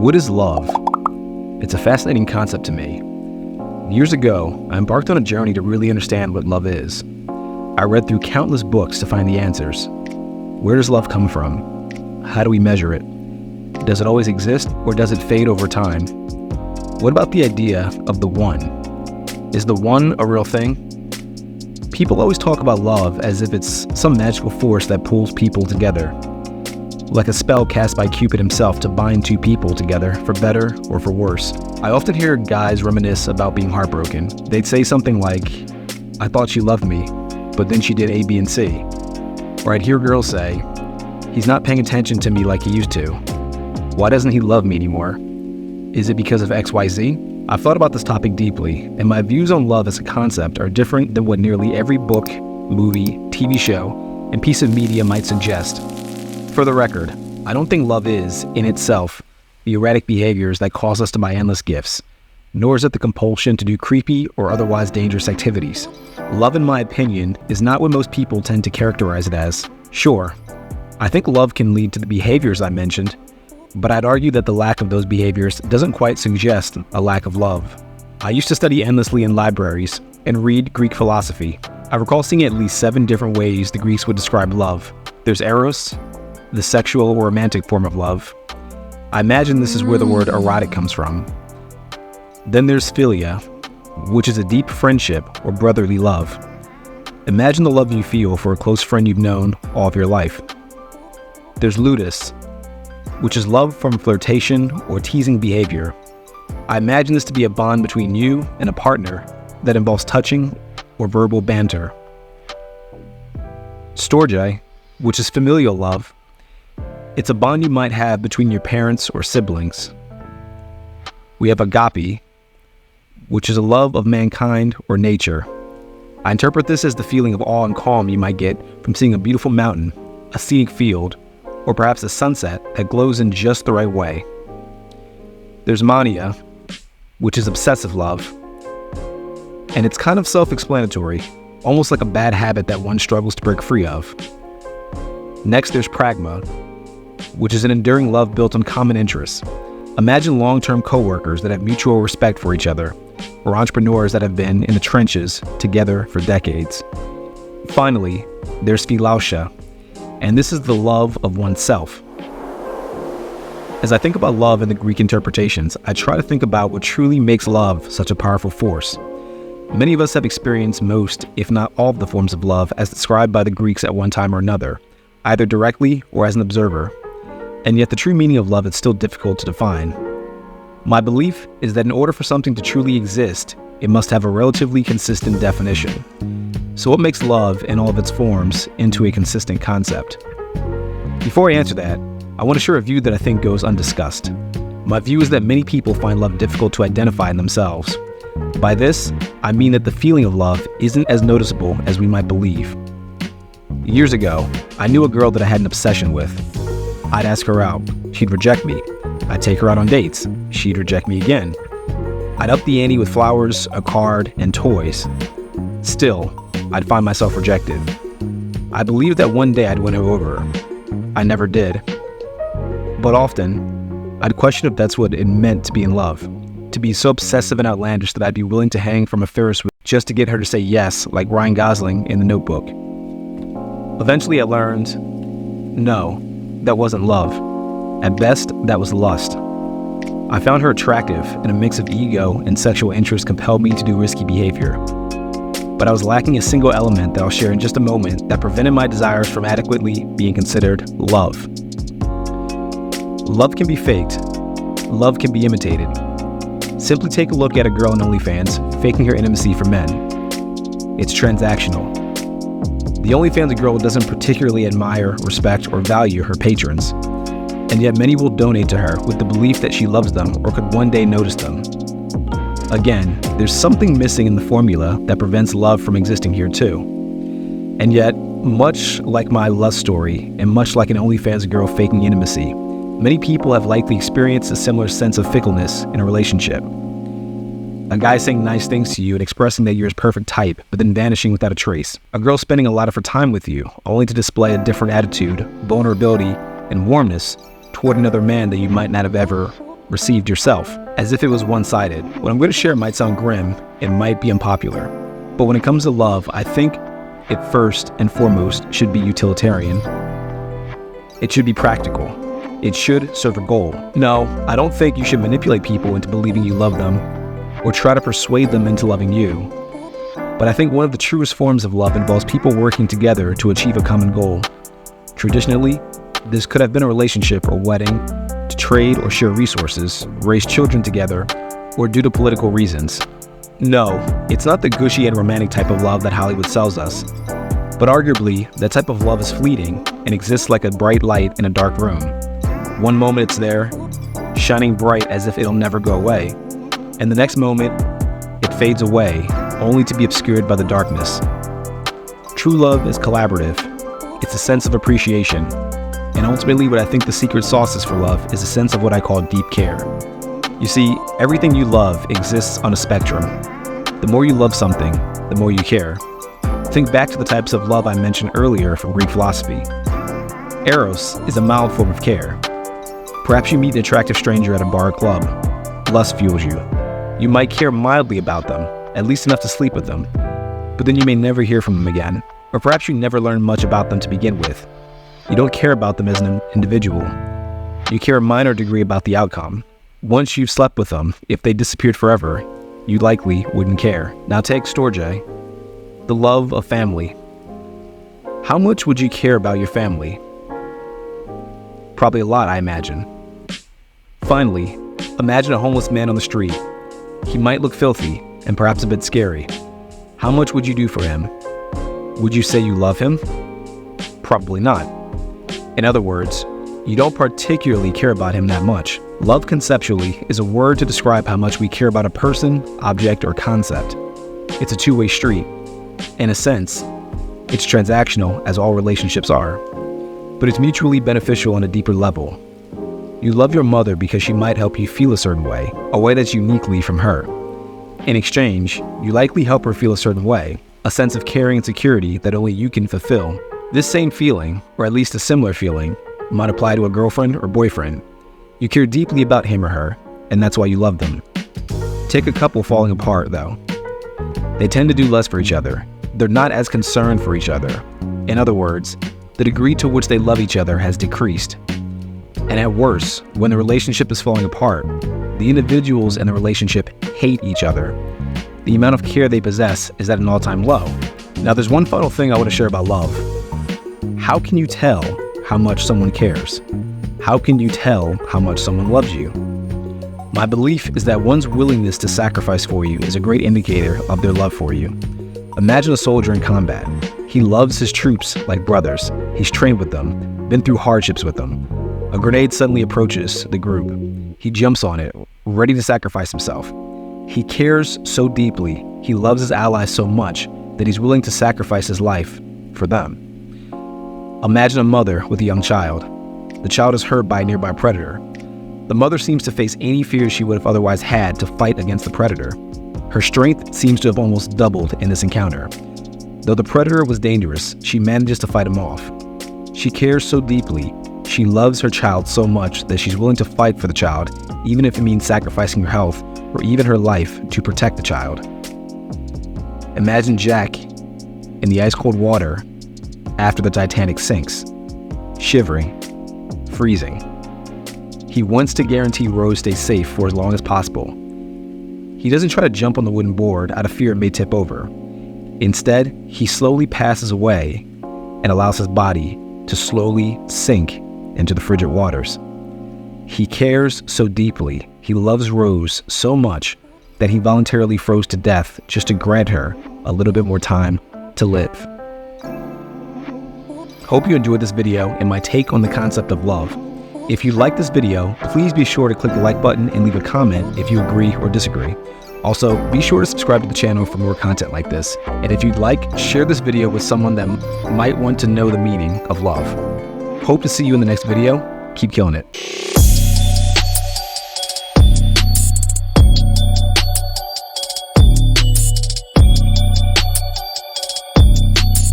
What is love? It's a fascinating concept to me. Years ago, I embarked on a journey to really understand what love is. I read through countless books to find the answers. Where does love come from? How do we measure it? Does it always exist, or does it fade over time? What about the idea of the one? Is the one a real thing? People always talk about love as if it's some magical force that pulls people together, like a spell cast by Cupid himself to bind two people together, for better or for worse. I often hear guys reminisce about being heartbroken. They'd say something like, "I thought she loved me, but then she did A, B, and C." Or I'd hear girls say, "He's not paying attention to me like he used to. Why doesn't he love me anymore? Is it because of XYZ? I've thought about this topic deeply, and my views on love as a concept are different than what nearly every book, movie, TV show, and piece of media might suggest. For the record, I don't think love is, in itself, the erratic behaviors that cause us to buy endless gifts, nor is it the compulsion to do creepy or otherwise dangerous activities. Love, in my opinion, is not what most people tend to characterize it as. Sure, I think love can lead to the behaviors I mentioned, but I'd argue that the lack of those behaviors doesn't quite suggest a lack of love. I used to study endlessly in libraries and read Greek philosophy. I recall seeing at least 7 different ways the Greeks would describe love. There's eros, the sexual or romantic form of love. I imagine this is where the word erotic comes from. Then there's philia, which is a deep friendship or brotherly love. Imagine the love you feel for a close friend you've known all of your life. There's ludus, which is love from flirtation or teasing behavior. I imagine this to be a bond between you and a partner that involves touching or verbal banter. Storge, which is familial love. It's a bond you might have between your parents or siblings. We have agape, which is a love of mankind or nature. I interpret this as the feeling of awe and calm you might get from seeing a beautiful mountain, a scenic field, or perhaps a sunset that glows in just the right way. There's mania, which is obsessive love. And it's kind of self-explanatory, almost like a bad habit that one struggles to break free of. Next, there's pragma, which is an enduring love built on common interests. Imagine long-term co-workers that have mutual respect for each other, or entrepreneurs that have been in the trenches together for decades. Finally, there's philautia, and this is the love of oneself. As I think about love in the Greek interpretations, I try to think about what truly makes love such a powerful force. Many of us have experienced most, if not all, of the forms of love as described by the Greeks at one time or another, either directly or as an observer. And yet the true meaning of love is still difficult to define. My belief is that in order for something to truly exist, it must have a relatively consistent definition. So what makes love in all of its forms into a consistent concept? Before I answer that, I want to share a view that I think goes undiscussed. My view is that many people find love difficult to identify in themselves. By this, I mean that the feeling of love isn't as noticeable as we might believe. Years ago, I knew a girl that I had an obsession with. I'd ask her out, she'd reject me. I'd take her out on dates, she'd reject me again. I'd up the ante with flowers, a card, and toys. Still, I'd find myself rejected. I believed that one day I'd win her over. I never did. But often, I'd question if that's what it meant to be in love, to be so obsessive and outlandish that I'd be willing to hang from a Ferris wheel just to get her to say yes, like Ryan Gosling in The Notebook. Eventually I learned, no, that wasn't love. At best, that was lust. I found her attractive, and a mix of ego and sexual interest compelled me to do risky behavior. But I was lacking a single element that I'll share in just a moment that prevented my desires from adequately being considered love. Love can be faked. Love can be imitated. Simply take a look at a girl on OnlyFans faking her intimacy for men. It's transactional. The OnlyFans girl doesn't particularly admire, respect, or value her patrons, and yet many will donate to her with the belief that she loves them or could one day notice them. Again, there's something missing in the formula that prevents love from existing here too. And yet, much like my lust story, and much like an OnlyFans girl faking intimacy, many people have likely experienced a similar sense of fickleness in a relationship. A guy saying nice things to you and expressing that you're his perfect type, but then vanishing without a trace. A girl spending a lot of her time with you, only to display a different attitude, vulnerability, and warmness toward another man that you might not have ever received yourself, as if it was one-sided. What I'm going to share might sound grim, it might be unpopular, but when it comes to love, I think it first and foremost should be utilitarian. It should be practical. It should serve a goal. No, I don't think you should manipulate people into believing you love them or try to persuade them into loving you. But I think one of the truest forms of love involves people working together to achieve a common goal. Traditionally, this could have been a relationship or wedding, to trade or share resources, raise children together, or due to political reasons. No, it's not the gushy and romantic type of love that Hollywood sells us. But arguably, that type of love is fleeting and exists like a bright light in a dark room. One moment it's there, shining bright as if it'll never go away, and the next moment, it fades away, only to be obscured by the darkness. True love is collaborative. It's a sense of appreciation. And ultimately, what I think the secret sauce is for love is a sense of what I call deep care. You see, everything you love exists on a spectrum. The more you love something, the more you care. Think back to the types of love I mentioned earlier from Greek philosophy. Eros is a mild form of care. Perhaps you meet an attractive stranger at a bar or club. Lust fuels you. You might care mildly about them, at least enough to sleep with them, but then you may never hear from them again. Or perhaps you never learn much about them to begin with. You don't care about them as an individual. You care a minor degree about the outcome. Once you've slept with them, if they disappeared forever, you likely wouldn't care. Now take storge, the love of family. How much would you care about your family? Probably a lot, I imagine. Finally, imagine a homeless man on the street. He might look filthy and perhaps a bit scary. How much would you do for him? Would you say you love him? Probably not. In other words, you don't particularly care about him that much. Love conceptually is a word to describe how much we care about a person, object, or concept. It's a two-way street. In a sense, it's transactional, as all relationships are, but it's mutually beneficial on a deeper level. You love your mother because she might help you feel a certain way, a way that's uniquely from her. In exchange, you likely help her feel a certain way, a sense of caring and security that only you can fulfill. This same feeling, or at least a similar feeling, might apply to a girlfriend or boyfriend. You care deeply about him or her, and that's why you love them. Take a couple falling apart, though. They tend to do less for each other. They're not as concerned for each other. In other words, the degree to which they love each other has decreased. And at worst, when the relationship is falling apart, the individuals in the relationship hate each other. The amount of care they possess is at an all-time low. Now, there's one final thing I want to share about love. How can you tell how much someone cares? How can you tell how much someone loves you? My belief is that one's willingness to sacrifice for you is a great indicator of their love for you. Imagine a soldier in combat. He loves his troops like brothers. He's trained with them, been through hardships with them. A grenade suddenly approaches the group. He jumps on it, ready to sacrifice himself. He cares so deeply, he loves his allies so much that he's willing to sacrifice his life for them. Imagine a mother with a young child. The child is hurt by a nearby predator. The mother seems to face any fears she would have otherwise had to fight against the predator. Her strength seems to have almost doubled in this encounter. Though the predator was dangerous, she manages to fight him off. She cares so deeply, she loves her child so much that she's willing to fight for the child, even if it means sacrificing her health or even her life to protect the child. Imagine Jack in the ice-cold water after the Titanic sinks, shivering, freezing. He wants to guarantee Rose stays safe for as long as possible. He doesn't try to jump on the wooden board out of fear it may tip over. Instead, he slowly passes away and allows his body to slowly sink into the frigid waters. He cares so deeply, he loves Rose so much that he voluntarily froze to death just to grant her a little bit more time to live. Hope you enjoyed this video and my take on the concept of love. If you like this video, please be sure to click the like button and leave a comment if you agree or disagree. Also, be sure to subscribe to the channel for more content like this. And if you'd like, share this video with someone that might want to know the meaning of love. Hope to see you in the next video. Keep killing it.